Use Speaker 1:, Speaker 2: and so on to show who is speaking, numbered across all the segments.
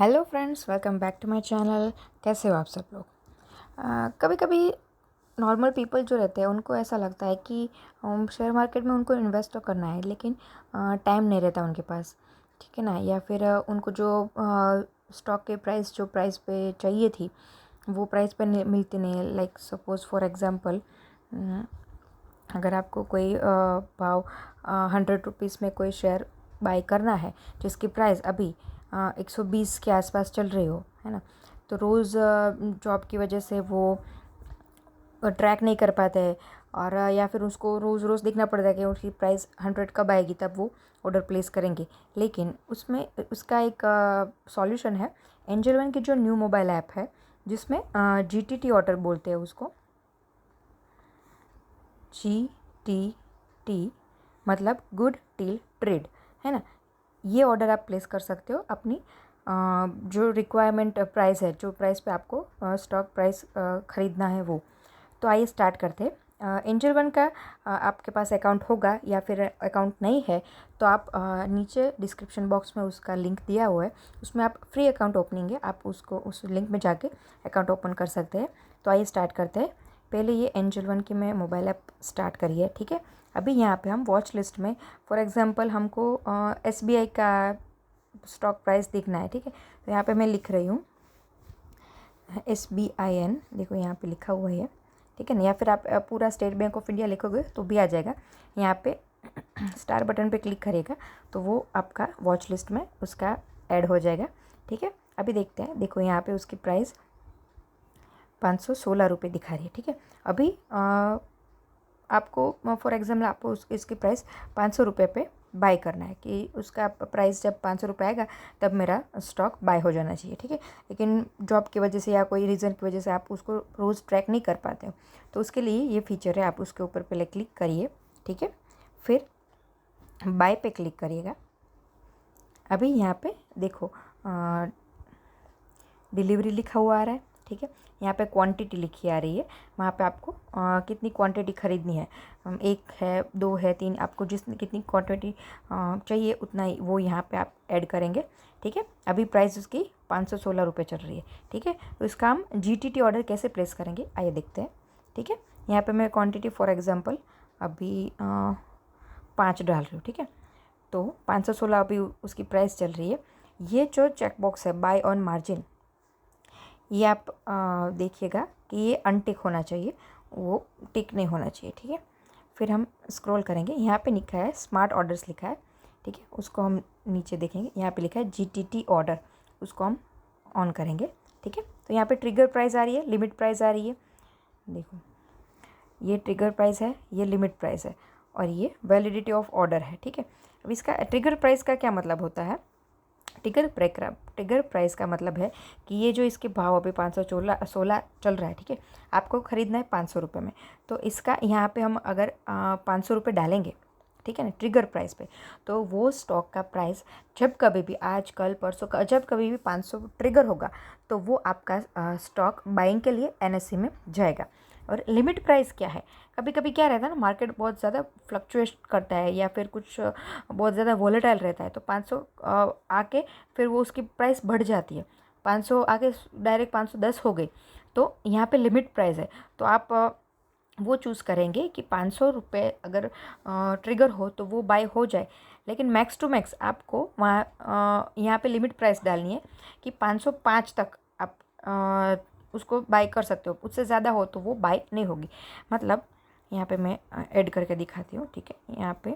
Speaker 1: Hello friends, welcome back to my channel. कैसे हो आप सब लोग? कभी कभी नॉर्मल पीपल जो रहते हैं उनको ऐसा लगता है कि शेयर मार्केट में उनको इन्वेस्ट तो करना है, लेकिन टाइम नहीं रहता उनके पास। ठीक है ना? या फिर उनको जो स्टॉक के प्राइस जो प्राइस पे चाहिए थी वो प्राइस पे मिलती नहीं है। लाइक सपोज़ फॉर एग्ज़ाम्पल, अगर आपको कोई भाव 100 रुपीज़ में कोई शेयर बाई करना है जिसकी प्राइस अभी 120 के आसपास चल रही हो, है ना? तो रोज़ जॉब की वजह से वो ट्रैक नहीं कर पाते हैं, और या फिर उसको रोज़ रोज़ देखना पड़ता है कि उसकी प्राइस 100 कब आएगी, तब वो ऑर्डर प्लेस करेंगे। लेकिन उसमें उसका एक सॉल्यूशन है। एंजल वन की जो न्यू मोबाइल ऐप है जिसमें GTT ऑर्डर बोलते हैं उसको। GTT मतलब गुड टील ट्रेड, है ना? ये ऑर्डर आप प्लेस कर सकते हो अपनी जो रिक्वायरमेंट प्राइस है, जो प्राइस पे आपको स्टॉक प्राइस ख़रीदना है वो। तो आइए स्टार्ट करते हैं। एंजल वन का आपके पास अकाउंट होगा या फिर अकाउंट नहीं है तो आप नीचे डिस्क्रिप्शन बॉक्स में उसका लिंक दिया हुआ है, उसमें आप फ्री अकाउंट ओपनिंग है, आप उसको उस लिंक में जाके अकाउंट ओपन कर सकते हैं। तो आइए स्टार्ट करते हैं। पहले ये एंजल वन की मैं मोबाइल ऐप स्टार्ट करिए, ठीक है? अभी यहाँ पे हम वॉच लिस्ट में फॉर एग्जांपल हमको SBI का स्टॉक प्राइस देखना है, ठीक है? तो यहाँ पे मैं लिख रही हूँ SBIN, देखो यहाँ पे लिखा हुआ है, ठीक है ना? या फिर आप पूरा स्टेट बैंक ऑफ इंडिया लिखोगे तो भी आ जाएगा। यहाँ पे स्टार बटन पे क्लिक करिएगा तो वो आपका वॉच लिस्ट में उसका ऐड हो जाएगा, ठीक है? अभी देखते हैं, देखो यहाँ पे उसकी प्राइस 516 रुपये दिखा रही है, ठीक है? अभी आपको फॉर एग्जाम्पल आपको इसकी प्राइस 500 रुपये पे बाय करना है कि उसका प्राइस जब 500 रुपये आएगा तब मेरा स्टॉक बाय हो जाना चाहिए, ठीक है? लेकिन जॉब की वजह से या कोई रीज़न की वजह से आप उसको रोज़ ट्रैक नहीं कर पाते हो, तो उसके लिए ये फीचर है। आप उसके ऊपर पहले क्लिक करिए, ठीक है? फिर बाय पे क्लिक करिएगा। अभी यहाँ पे देखो डिलीवरी लिखा हुआ आ रहा है, ठीक है? यहाँ पे क्वांटिटी लिखी आ रही है, वहाँ पे आपको कितनी क्वांटिटी ख़रीदनी है, 1 है, 2 है, 3, आपको कितनी क्वांटिटी चाहिए उतना ही वो यहाँ पे आप ऐड करेंगे, ठीक है? अभी प्राइस उसकी 516 रुपये चल रही है, ठीक है? तो इसका हम GTT ऑर्डर कैसे प्लेस करेंगे आइए देखते हैं, ठीक है? यहाँ पर मैं क्वान्टिटी फॉर एग्ज़ाम्पल अभी 5 डाल रही हूँ, ठीक है? तो 516 अभी उसकी प्राइस चल रही है। ये जो चेकबॉक्स है बाय ऑन मार्जिन, ये आप देखिएगा कि ये अनटिक होना चाहिए, वो टिक नहीं होना चाहिए, ठीक है? फिर हम स्क्रॉल करेंगे, यहाँ पे लिखा है स्मार्ट ऑर्डर्स लिखा है, ठीक है? उसको हम नीचे देखेंगे, यहाँ पे लिखा है GTT ऑर्डर, उसको हम ऑन करेंगे, ठीक है? तो यहाँ पे ट्रिगर प्राइस आ रही है, लिमिट प्राइस आ रही है, देखो ये ट्रिगर प्राइस है, ये लिमिट प्राइस है, और ये वैलिडिटी ऑफ ऑर्डर है, ठीक है? अब इसका ट्रिगर प्राइस का क्या मतलब होता है? ट्रिगर प्राइस का मतलब है कि ये जो इसके भाव अभी 516 चल रहा है, ठीक है? आपको ख़रीदना है 500 रुपये में, तो इसका यहाँ पे हम अगर 500 रुपये डालेंगे, ठीक है ना, ट्रिगर प्राइस पे, तो वो स्टॉक का प्राइस जब कभी भी आज कल परसों का जब कभी भी 500 ट्रिगर होगा तो वो आपका स्टॉक बाइंग के लिए NSE में जाएगा। और लिमिट प्राइस क्या है? कभी कभी क्या रहता है ना, मार्केट बहुत ज़्यादा फ्लक्चुएट करता है या फिर कुछ बहुत ज़्यादा वॉलेटाइल रहता है, तो 500 आके फिर वो उसकी प्राइस बढ़ जाती है, 500 आके डायरेक्ट 510 हो गई, तो यहाँ पे लिमिट प्राइस है। तो आप वो चूज़ करेंगे कि 500 रुपये अगर ट्रिगर हो तो वो बाय हो जाए, लेकिन मैक्स टू मैक्स आपको वहाँ यहाँ पे लिमिट प्राइस डालनी है कि 505 तक आप उसको बाय कर सकते हो, उससे ज़्यादा हो तो वो बाय नहीं होगी। मतलब यहाँ पे मैं ऐड करके दिखाती हूँ, ठीक है? यहाँ पे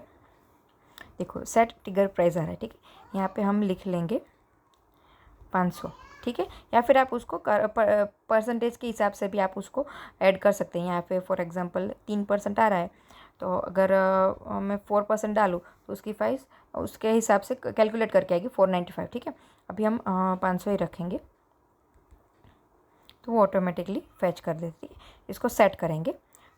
Speaker 1: देखो सेट ट्रिगर प्राइस आ रहा है, ठीक है? यहाँ पे हम लिख लेंगे 500, ठीक है? या फिर आप उसको परसेंटेज के हिसाब से भी आप उसको ऐड कर सकते हैं। यहाँ पे फॉर एग्जांपल 3% आ रहा है, तो अगर मैं 4% डालूँ तो उसकी प्राइस उसके हिसाब से कैलकुलेट करके आएगी 495, ठीक है? अभी हम 500 ही रखेंगे तो वो ऑटोमेटिकली फैच कर देती है। इसको सेट करेंगे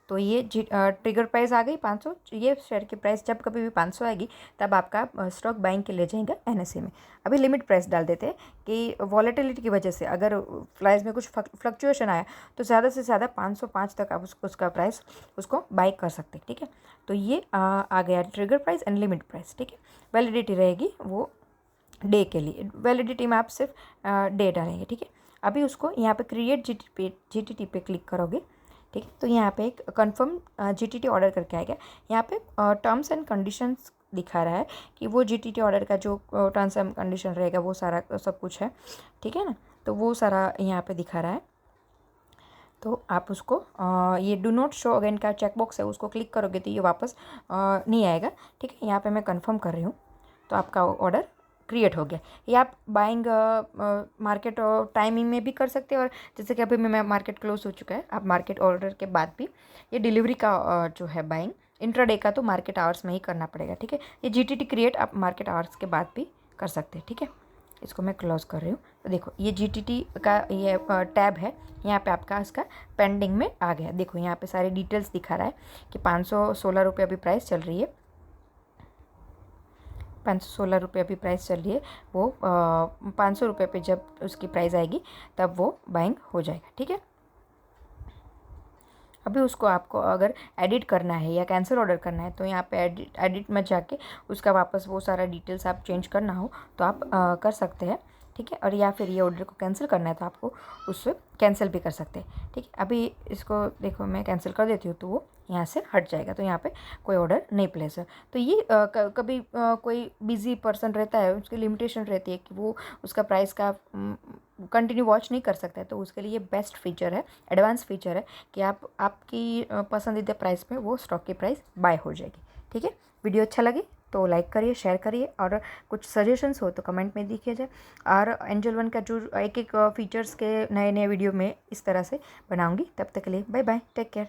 Speaker 1: तो ये ट्रिगर प्राइस आ गई 500। ये शेयर की प्राइस जब कभी भी 500 आएगी तब आपका स्टॉक बाइंग के ले जाएगा NSE में। अभी लिमिट प्राइस डाल देते हैं कि वॉलेटिलिटी की वजह से अगर प्राइस में कुछ फ्लक्चुएशन आया तो ज़्यादा से ज़्यादा 505 तक आप उसका प्राइस उसको बाई कर सकते हैं, ठीक है? तो ये आ गया trigger price and limit price, ठीक है? वैलिडिटी रहेगी वो डे के लिए, वैलिडिटी में आप सिर्फ डे डालेंगे, ठीक है। अभी उसको यहाँ पे क्रिएट जीटीटी पे क्लिक करोगे, ठीक है। तो यहाँ पे एक कन्फर्म जीटीटी ऑर्डर करके आएगा। यहाँ पे टर्म्स एंड कंडीशंस दिखा रहा है कि वो जीटीटी ऑर्डर का जो टर्म्स एंड कंडीशन रहेगा वो सारा सब कुछ है, ठीक है ना। तो वो सारा यहाँ पे दिखा रहा है। तो आप उसको ये डू नॉट शो अगेन का चेकबॉक्स है, उसको क्लिक करोगे तो ये वापस नहीं आएगा, ठीक है। यहाँ पे मैं कंफर्म कर रही हूँ, तो आपका ऑर्डर क्रिएट हो गया। ये आप बाइंग मार्केट टाइमिंग में भी कर सकते हैं, और जैसे कि अभी मैं मार्केट क्लोज हो चुका है, आप मार्केट ऑर्डर के बाद भी ये डिलीवरी का जो है बाइंग इंट्राडे का तो मार्केट आवर्स में ही करना पड़ेगा, ठीक है। ये जीटीटी क्रिएट आप मार्केट आवर्स के बाद भी कर सकते हैं, ठीक है। इसको मैं क्लोज कर रही हूँ। तो देखो ये जीटीटी का ये टैब है, यहाँ पे आपका इसका पेंडिंग में आ गया। देखो यहाँ पे सारी डिटेल्स दिखा रहा है कि 516 रुपये अभी प्राइस चल रही है, 516 रुपये अभी प्राइस चल रही है। वो 500 रुपये पे जब उसकी प्राइस आएगी तब वो बाइंग हो जाएगा, ठीक है। अभी उसको आपको अगर एडिट करना है या कैंसिल ऑर्डर करना है तो यहाँ पे एडिट में जाके उसका वापस वो सारा डिटेल्स आप चेंज करना हो तो आप कर सकते हैं, ठीक है। और या फिर ये ऑर्डर को कैंसिल करना है तो आपको उससे कैंसिल भी कर सकते हैं, ठीक है। अभी इसको देखो मैं कैंसिल कर देती हूँ तो वो यहाँ से हट जाएगा, तो यहाँ पे कोई ऑर्डर नहीं प्लेस है। तो ये कभी कोई बिजी पर्सन रहता है, उसकी लिमिटेशन रहती है कि वो उसका प्राइस का कंटिन्यू वॉच नहीं कर सकता है, तो उसके लिए बेस्ट फीचर है, एडवांस फीचर है कि आप आपकी पसंदीदा प्राइस में वो स्टॉक की प्राइस बाय हो जाएगी, ठीक है। वीडियो अच्छा लगे तो लाइक करिए, शेयर करिए, और कुछ सजेशंस हो तो कमेंट में दिखिए जाए। और एंजल वन का जो एक एक फीचर्स के नए नए वीडियो में इस तरह से बनाऊंगी। तब तक के लिए बाय बाय, टेक केयर।